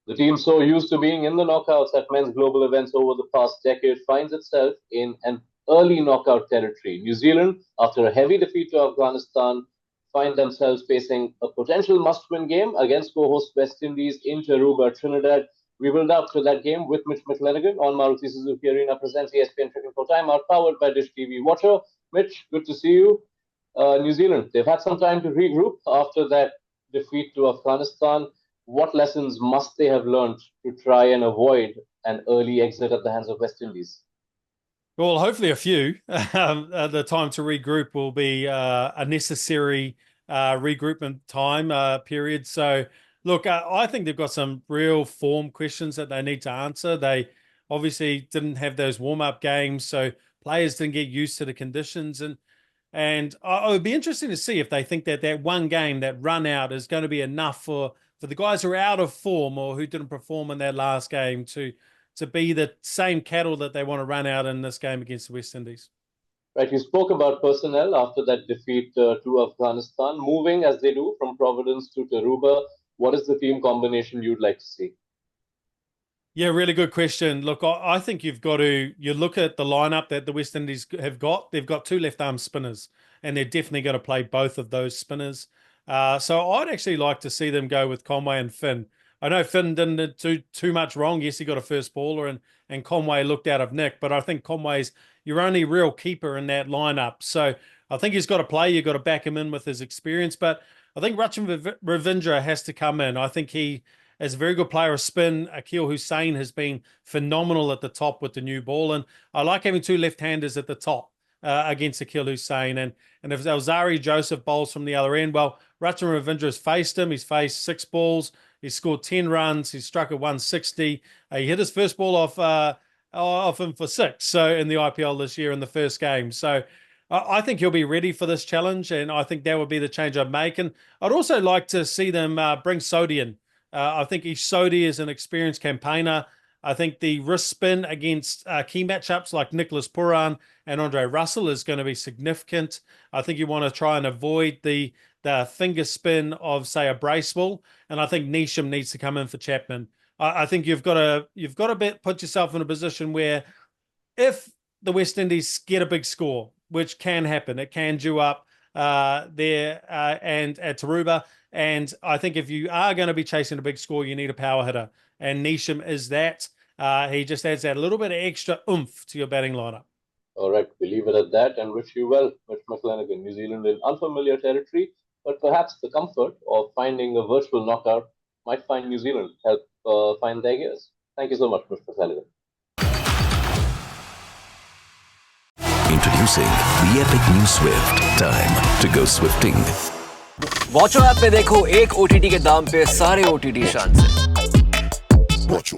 The team so used to being in the knockouts at men's global events over the past decade finds itself in an early knockout territory. New Zealand, after a heavy defeat to Afghanistan, find themselves facing a potential must-win game against co-host West Indies in Aruba, Trinidad. We will delve to that game with Mitch McClenaghan on Maruti Suzuki Arena presents ESPN Cricinfo Timeout, powered by Dish TV Watcher. Mitch, good to see you. New Zealand, they've had some time to regroup after that defeat to Afghanistan. What lessons must they have learned to try and avoid an early exit at the hands of West Indies? Well, hopefully a few. The time to regroup will be a necessary regroupment time period. So, look, I think they've got some real form questions that they need to answer. They obviously didn't have those warm-up games, so players didn't get used to the conditions. And it would be interesting to see if they think that one game, that run out, is going to be enough for the guys who are out of form or who didn't perform in that last game to be the same cattle that they want to run out in this game against the West Indies. Right, you spoke about personnel after that defeat to Afghanistan, moving as they do from Providence to Aruba. What is the team combination you'd like to see? Yeah, really good question. Look, I think you look at the lineup that the West Indies have got. They've got two left-arm spinners, and they're definitely going to play both of those spinners. So I'd actually like to see them go with Conway and Finn. I know Finn didn't do too much wrong. Yes, he got a first baller, and Conway looked out of nick, but I think Conway's your only real keeper in that lineup. So I think he's got to play. You've got to back him in with his experience. But I think Rachin Ravindra has to come in. I think he is a very good player of spin. Akil Hussain has been phenomenal at the top with the new ball. And I like having two left-handers at the top against Akil Hussain. And if Alzari Joseph bowls from the other end, well, Rachin Ravindra has faced him. He's faced 6 balls. He's scored 10 runs. He's struck at 160. He hit his first ball off him for 6. So in the IPL this year in the first game. So I think he'll be ready for this challenge, and I think that would be the change I'd make. And I'd also like to see them bring Sodhi in. I think Ish Sodhi is an experienced campaigner. I think the wrist spin against key matchups like Nicholas Pooran and Andre Russell is going to be significant. I think you want to try and avoid the finger spin of, say, a Bracewell, and I think Neesham needs to come in for Chapman. I think you've got to put yourself in a position where if the West Indies get a big score, which can happen, it can dew up there and at Aruba. And I think if you are going to be chasing a big score, you need a power hitter. And Neesham is that. He just adds that little bit of extra oomph to your batting lineup. All right, we'll leave it at that and wish you well, Mitch McClenaghan. New Zealand in unfamiliar territory, but perhaps the comfort of finding a virtual knockout might find New Zealand help find their gears. Thank you so much, Mr. McClenaghan. Introducing the epic new Swift. Time to go swifting. Watcho app पे देखो एक OTT के दाम पे सारे OTT शान से। Watch